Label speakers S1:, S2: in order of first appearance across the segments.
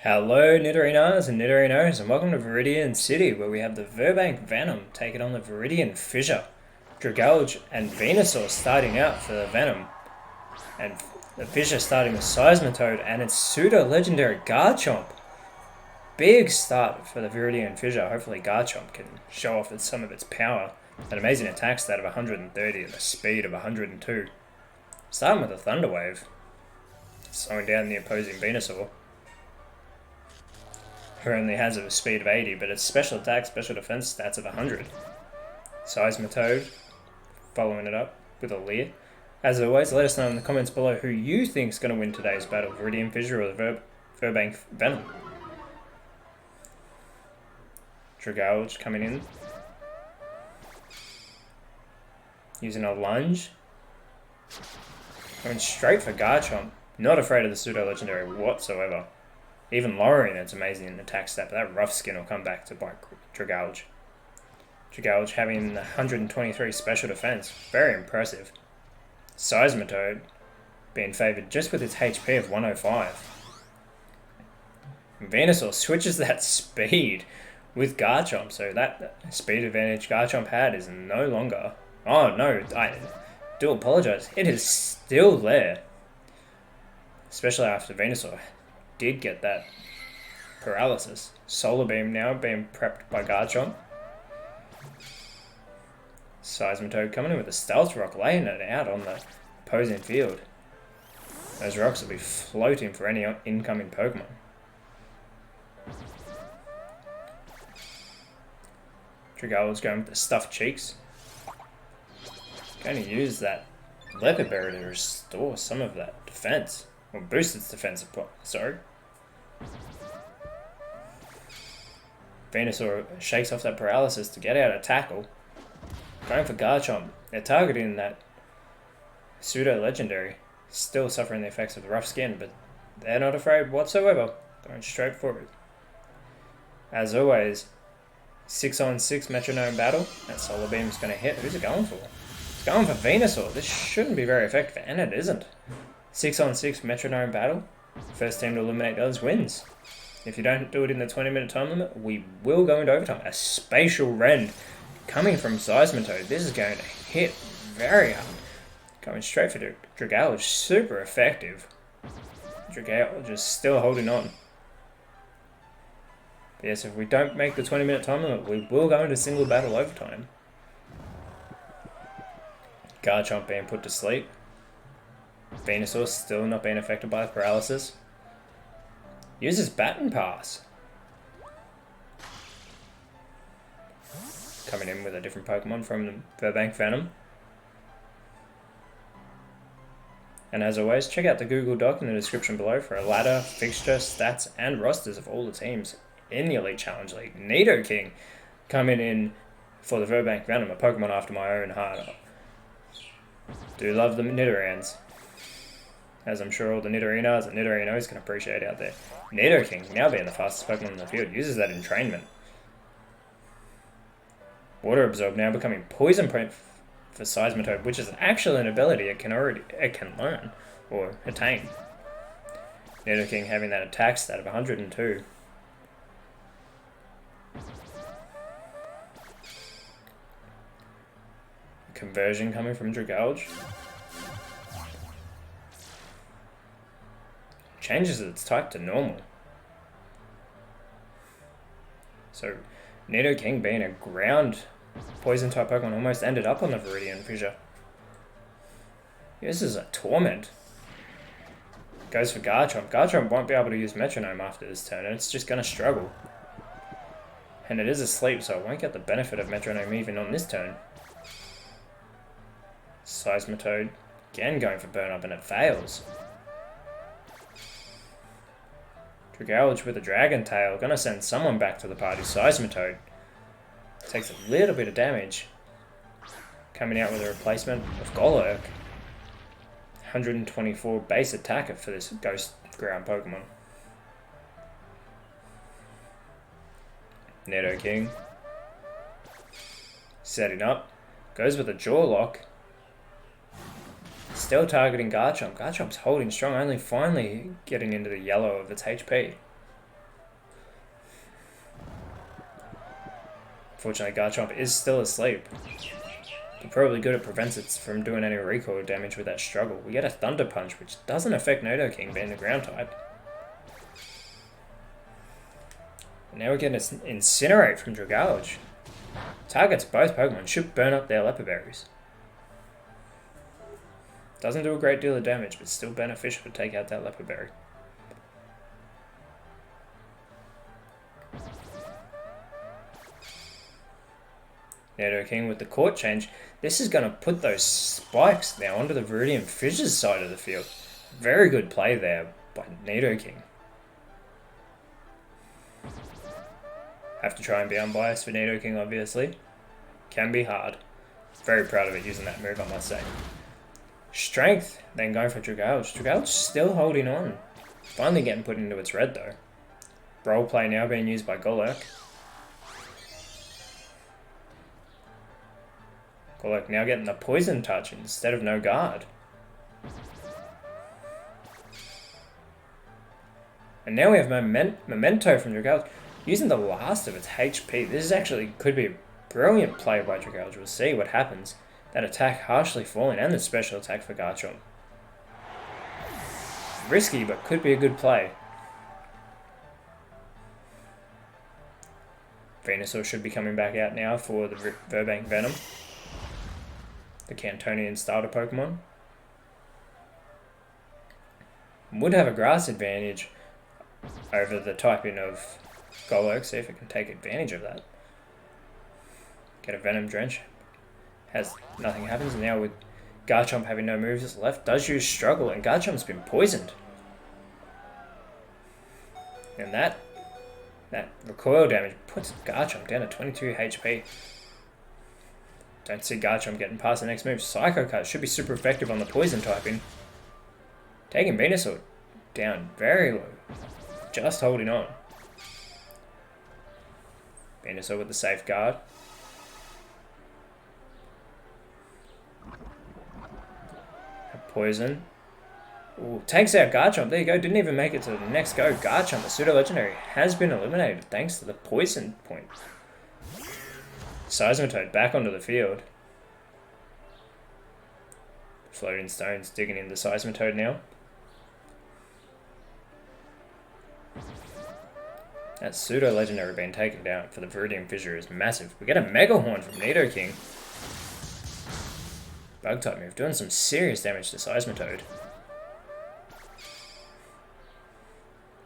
S1: Hello Nidorinas and Nidorinos, and welcome to Viridian City, where we have the Virbank Venom taking on the Viridian Fissure. Dragalge and Venusaur starting out for the Venom, and the Fissure starting with Seismitoad and its pseudo-legendary Garchomp. Big start for the Viridian Fissure. Hopefully Garchomp can show off some of its power. An amazing attack stat of 130 and a speed of 102. Starting with a Thunder Wave, slowing down the opposing Venusaur, who only has a speed of 80, but its special attack, special defense stats of 100. Seismitoad, following it up with a Leer. As always, let us know in the comments below who you think is going to win today's battle, Viridian Fissure or the Virbank Venom. Dragalge coming in, using a lunge, going straight for Garchomp, not afraid of the pseudo-legendary whatsoever. Even lowering its amazing attack stat, but that rough skin will come back to bite Dragalge. Dragalge having 123 special defense, very impressive. Seismitoad being favoured just with its HP of 105. Venusaur switches that speed with Garchomp, so that speed advantage Garchomp had is no longer. Oh no, I do apologise. It is still there, especially after Venusaur did get that paralysis. Solar Beam now being prepped by Garchomp. Seismitoad coming in with a Stealth Rock, laying it out on the opposing field. Those rocks will be floating for any incoming Pokemon. Dragalge's going with the Stuffed Cheeks. Going to use that Leopard Berry to restore some of that defense. Or boost its defensive point, sorry. Venusaur shakes off that paralysis to get out a tackle. Going for Garchomp. They're targeting that pseudo-legendary. Still suffering the effects of the rough skin, but they're not afraid whatsoever. Going straight for it. As always, 6-on-6 Metronome battle. That Solar Beam's going to hit. Who's it going for? It's going for Venusaur. This shouldn't be very effective, and it isn't. 6-on-6 Metronome battle. First team to eliminate those wins. If you don't do it in the 20-minute time limit, we will go into overtime. A Spatial Rend coming from Seismitoad. This is going to hit very hard. Going straight for Dragalge. Super effective. Dragalge is still holding on. But yes, if we don't make the 20-minute time limit, we will go into single battle overtime. Garchomp being put to sleep. Venusaur still not being affected by the paralysis. Uses Baton Pass. Coming in with a different Pokemon from the Virbank Venom. And as always, check out the Google Doc in the description below for a ladder, fixture, stats, and rosters of all the teams in the Elite Challenge League. Nidoking coming in for the Virbank Venom, a Pokemon after my own heart. Do love the Nidorans, as I'm sure all the Nidorinas and Nidorinos can appreciate out there. Nidoking, now being the fastest Pokemon in the field, uses that entrainment. Water Absorb now becoming Poison Point for Seismitoad, which is actually an ability it can learn or attain. Nidoking having that attack stat of 102. Conversion coming from Dragalge. Changes its type to normal. So, Nidoking being a ground poison type Pokemon almost ended up on the Viridian Fissure. This is a Torment. Goes for Garchomp. Garchomp won't be able to use Metronome after this turn, and it's just going to struggle. And it is asleep, so it won't get the benefit of Metronome even on this turn. Seismitoad again going for Burn Up, and it fails. Dragalge with a Dragon Tail, gonna send someone back to the party. Seismitoad takes a little bit of damage. Coming out with a replacement of Golurk. 124 base attacker for this Ghost Ground Pokemon. Nidoking setting up, goes with a Jaw Lock. Still targeting Garchomp. Garchomp's holding strong, only finally getting into the yellow of its HP. Unfortunately, Garchomp is still asleep. But probably good, it prevents it from doing any recoil damage with that struggle. We get a Thunder Punch, which doesn't affect Nidoking being the ground type. And now we get an Incinerate from Dragalge. Targets both Pokemon, should burn up their Leper Berries. Doesn't do a great deal of damage, but still beneficial to take out that Leper Berry. Nidoking with the court change. This is going to put those spikes now onto the Viridian Fissure's side of the field. Very good play there by Nidoking. Have to try and be unbiased for Nidoking, obviously. Can be hard. Very proud of it using that move, I must say. Strength, then going for Dragalge. Dragalge still holding on. Finally getting put into its red though. Roleplay now being used by Golurk. Golurk now getting the Poison Touch instead of no guard. And now we have Memento from Dragalge. Using the last of its HP. This is actually could be a brilliant play by Dragalge. We'll see what happens. That attack harshly falling and the special attack for Garchomp. Risky, but could be a good play. Venusaur should be coming back out now for the Virbank Venom. The Cantonian starter Pokemon. Would have a grass advantage over the typing of Golurk, see if it can take advantage of that. Get a Venom Drench. Nothing happens, and now with Garchomp having no moves left, does use Struggle, and Garchomp's been poisoned. And that recoil damage puts Garchomp down to 22 HP. Don't see Garchomp getting past the next move. Psycho Cut should be super effective on the poison typing. Taking Venusaur down very low. Just holding on. Venusaur with the safeguard. Poison. Ooh, takes out Garchomp. There you go. Didn't even make it to the next go. Garchomp, the pseudo legendary, has been eliminated thanks to the poison point. Seismitoad back onto the field. Floating Stones digging into Seismitoad now. That pseudo legendary being taken down for the Viridian Fissure is massive. We get a Mega Horn from Nidoking. Bug type move, doing some serious damage to Seismitoad.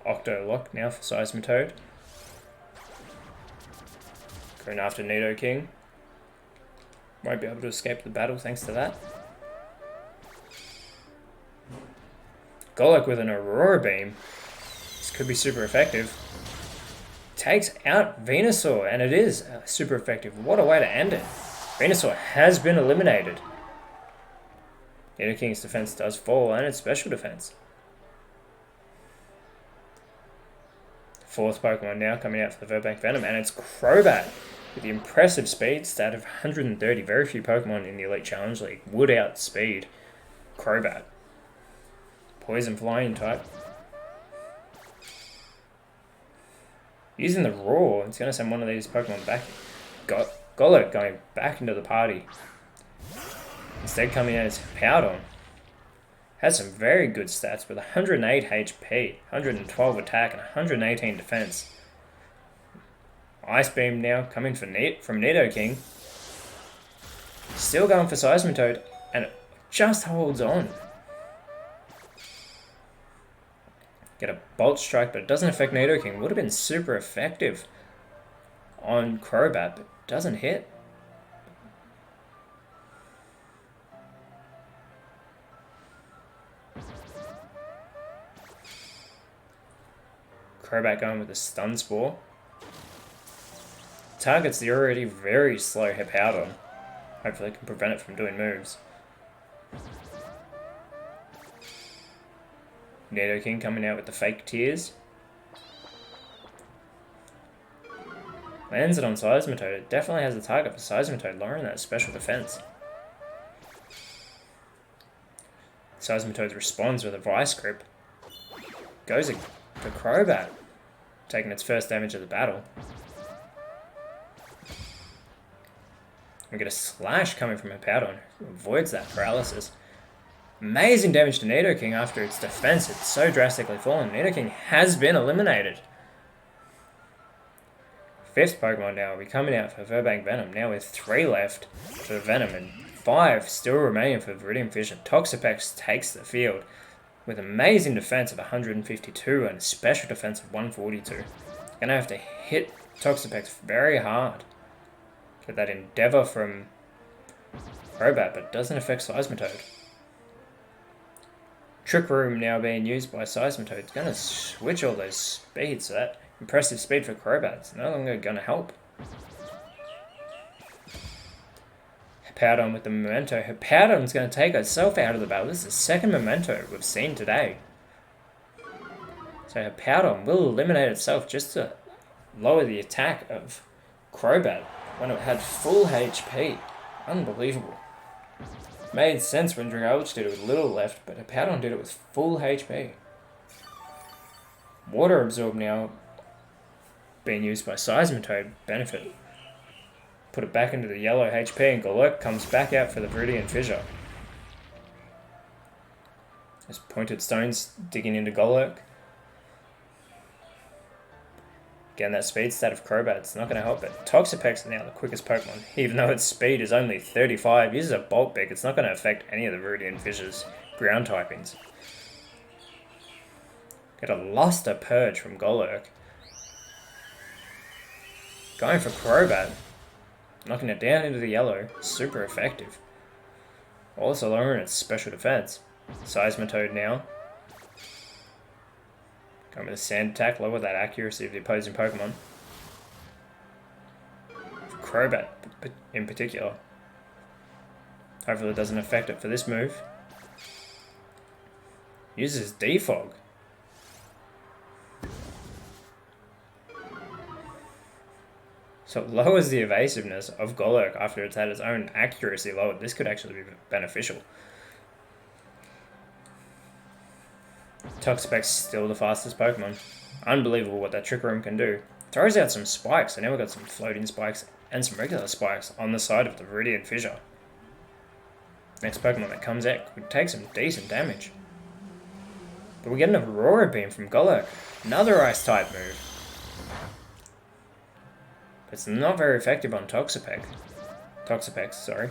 S1: Octo Lock now for Seismitoad. Going after Nidoking. Won't be able to escape the battle thanks to that. Golurk with an Aurora Beam. This could be super effective. Takes out Venusaur, and it is super effective. What a way to end it. Venusaur has been eliminated. Nidoking's defense does fall, and its special defense. Fourth Pokemon now coming out for the Virbank Venom, and it's Crobat with the impressive speed stat of 130. Very few Pokemon in the Elite Challenge League would outspeed Crobat. Poison Flying type. Using the Roar, it's going to send one of these Pokemon back. Golurk going back into the party. Instead coming out as Powdon. Has some very good stats with 108 HP, 112 attack, and 118 defense. Ice Beam now coming from Nidoking. Still going for Seismitoad, and it just holds on. Get a Bolt Strike, but it doesn't affect Nidoking. Would have been super effective on Crobat, but doesn't hit. Crobat going with a Stun Spore. Targets the already very slow Hippowdon. Hopefully it can prevent it from doing moves. Nidoking coming out with the Fake Tears. Lands it on Seismitoad. It definitely has a target for Seismitoad, lowering that special defense. Seismitoad responds with a Vice Grip. Goes for Crobat, taking its first damage of the battle. We get a slash coming from Hippowdon, who avoids that paralysis. Amazing damage to Nidoking after its defense had so drastically fallen. Nidoking has been eliminated. Fifth Pokemon now will be coming out for Virbank Venom. Now with 3 left for Venom and 5 still remaining for Viridian Fissure. Toxapex takes the field with amazing defense of 152 and a special defense of 142. Gonna have to hit Toxapex very hard. Get that Endeavour from Crobat, but doesn't affect Seismitoad. Trick Room now being used by Seismitoad. It's going to switch all those speeds, so that impressive speed for Crobat is no longer going to help. Hippowdon with the Memento. Hippowdon's going to take herself out of the battle. This is the second Memento we've seen today. So Hippowdon will eliminate itself just to lower the attack of Crobat when it had full HP. Unbelievable. Made sense when Dragouch did it with little left, but Hippowdon did it with full HP. Water Absorb now being used by Seismitoad. Benefit. Put it back into the yellow HP and Golurk comes back out for the Viridian Fissure. There's Pointed Stones digging into Golurk. Again, that speed stat of Crobat's not going to help it. Toxapex is now the quickest Pokemon. Even though its speed is only 35, uses a Bulk Big, it's not going to affect any of the Viridian Fissure's ground typings. Get a Luster Purge from Golurk. Going for Crobat. Knocking it down into the yellow. Super effective. Also lowering its special defense. Seismitoad now. Going with a Sand Attack, lower that accuracy of the opposing Pokemon. Crobat in particular. Hopefully it doesn't affect it for this move. Uses Defog. So it lowers the evasiveness of Golurk after it's had its own accuracy lowered. This could actually be beneficial. Toxapex still the fastest Pokemon. Unbelievable what that Trick Room can do. Throws out some spikes, so now we've got some floating spikes and some regular spikes on the side of the Viridian Fissure. Next Pokemon that comes out could take some decent damage. But we get an Aurora Beam from Golurk. Another Ice-type move. But it's not very effective on Toxapex, sorry.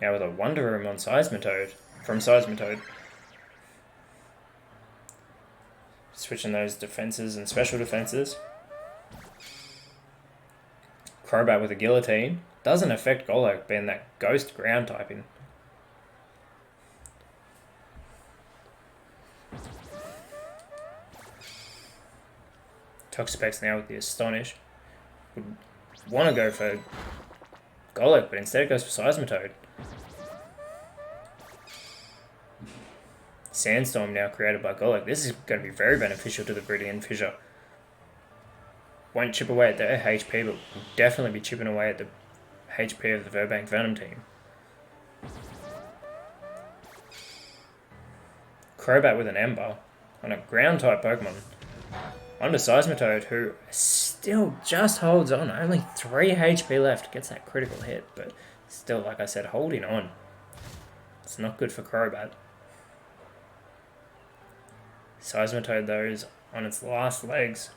S1: Now with a Wonder Room on Seismitoad, from Seismitoad. Switching those defenses and special defenses. Crobat with a Guillotine. Doesn't affect Golurk being that ghost ground typing. Toxapex now with the Astonish. Would want to go for Golurk, but instead it goes for Seismitoad. Sandstorm now created by Golurk. This is going to be very beneficial to the Viridian Fissure. Won't chip away at their HP, but will definitely be chipping away at the HP of the Virbank Venom team. Crobat with an Ember on a ground type Pokemon. Onto Seismitoad, who still just holds on. Only 3 HP left. Gets that critical hit, but still, like I said, holding on. It's not good for Crobat. Seismitoad, though, is on its last legs.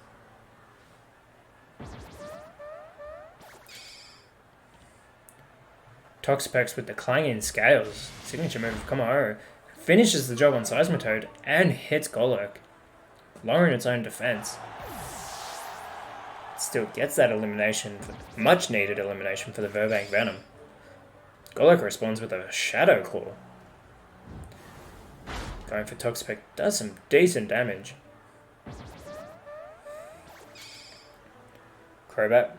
S1: Toxapex with the Clanging Scales. Signature move of Komaro. Finishes the job on Seismitoad and hits Golurk, lowering its own defense. Still gets that elimination, much needed elimination for the Virbank Venom. Golurk responds with a Shadow Claw. Going for Toxapex does some decent damage. Crobat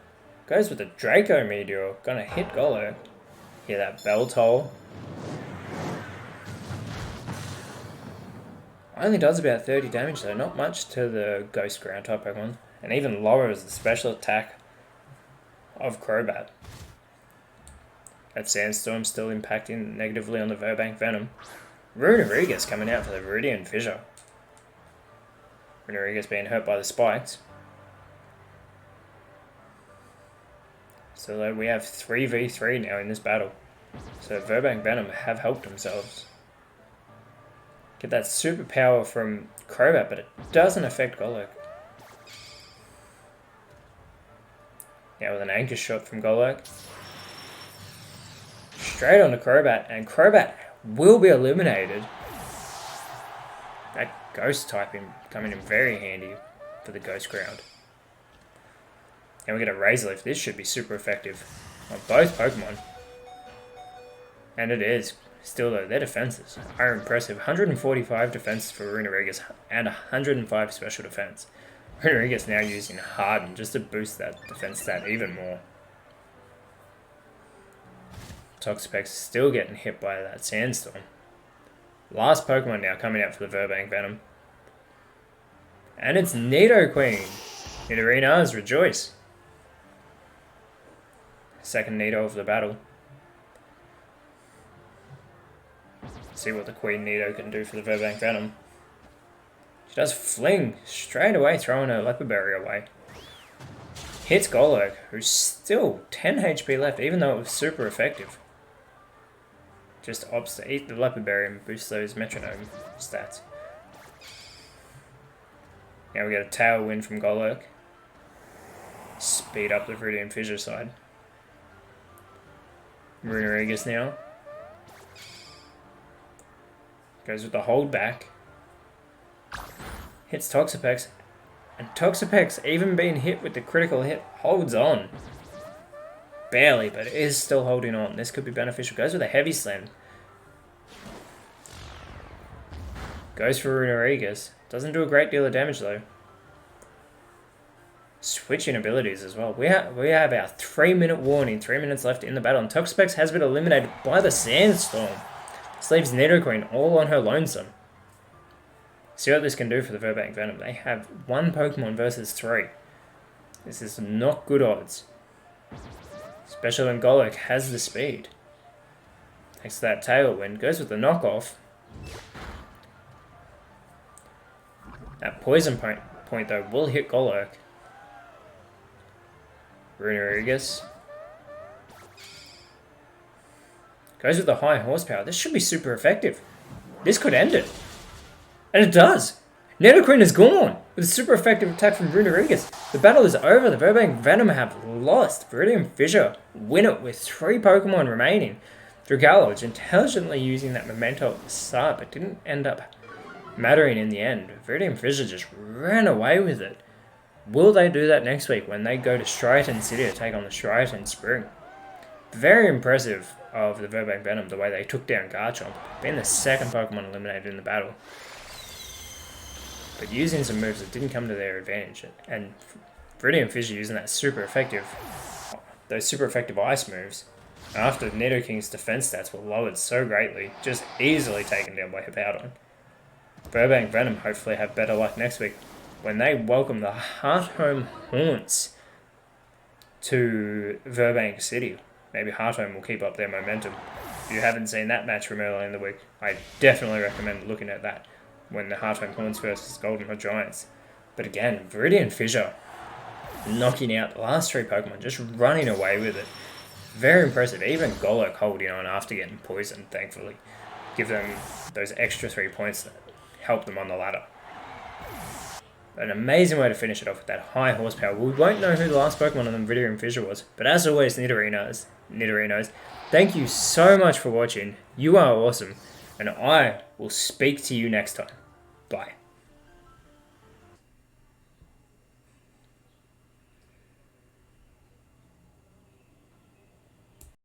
S1: goes with a Draco Meteor. Gonna hit Golurk. Hear that bell toll. Only does about 30 damage though, not much to the Ghost Ground type Pokemon. And even lower is the special attack of Crobat. That Sandstorm still impacting negatively on the Virbank Venom. Runerigas coming out for the Viridian Fissure. Runerigas being hurt by the spikes. So we have 3v3 now in this battle. So Virbank Venom have helped themselves. Get that superpower from Crobat, but it doesn't affect Golurk. Now with an anchor shot from Golurk. Straight onto Crobat, and Crobat will be eliminated. That Ghost typing coming in very handy for the Ghost Ground. And we get a Razor Leaf. This should be super effective on both Pokemon. And it is. Still though, their defenses are impressive. 145 defense for Runerigus and 105 special defense. Runerigus now using Harden just to boost that defense stat even more. Toxapex still getting hit by that Sandstorm. Last Pokemon now coming out for the Virbank Venom. And it's Nidoqueen. Nidorinas rejoice. Second Nido of the battle. See what the Queen Nido can do for the Virbank Venom. She does fling straight away, throwing her Leopard Berry away. Hits Golurk, who's still 10 HP left, even though it was super effective. Just opts to eat the Leopard Berry and boost those Metronome stats. Now we get a Tailwind from Golurk. Speed up the Viridian Fissure side. Runerigus now. Goes with the hold back. Hits Toxapex. And Toxapex, even being hit with the critical hit, holds on. Barely, but it is still holding on. This could be beneficial. Goes with a Heavy Slam. Goes for Runerigus. Doesn't do a great deal of damage though. Switching abilities as well. We have our 3-minute warning. 3 minutes left in the battle. And Toxapex has been eliminated by the Sandstorm. This leaves Nidoqueen all on her lonesome. See what this can do for the Virbank Venom. They have 1 Pokemon versus 3. This is not good odds. Especially when Golurk has the speed. Thanks to that Tailwind. Goes with the knockoff. That poison point though will hit Golurk. Runerigus. Goes with the high horsepower. This should be super effective. This could end it. And it does. Nidoqueen is gone with a super effective attack from Runerigus. The battle is over. The Virbank Venom have lost. Viridian Fissure win it with 3 Pokemon remaining. Dragaloge intelligently using that memento at the start, but didn't end up mattering in the end. Viridian Fissure just ran away with it. Will they do that next week when they go to Striaton City to take on the Striaton Spring? Very impressive of the Virbank Venom, the way they took down Garchomp, being the 2nd Pokemon eliminated in the battle. But using some moves that didn't come to their advantage, and Viridian Fissure using those super effective ice moves, after Nidoking's defense stats were lowered so greatly, just easily taken down by Hippowdon. Virbank Venom hopefully have better luck next week when they welcome the Hearthome Haunts to Virbank City. Maybe Hearthome will keep up their momentum. If you haven't seen that match from earlier in the week, I definitely recommend looking at that when the Hearthome Haunts versus Goldenrod Giants. But again, Viridian Fissure knocking out the last 3 Pokemon, just running away with it. Very impressive. Even Golurk holding on after getting poisoned, thankfully. Give them those extra 3 points that help them on the ladder. An amazing way to finish it off with that high horsepower. We won't know who the last Pokemon on the Viridian Fissure was, but as always, Nidorinos, thank you so much for watching. You are awesome, and I will speak to you next time. Bye.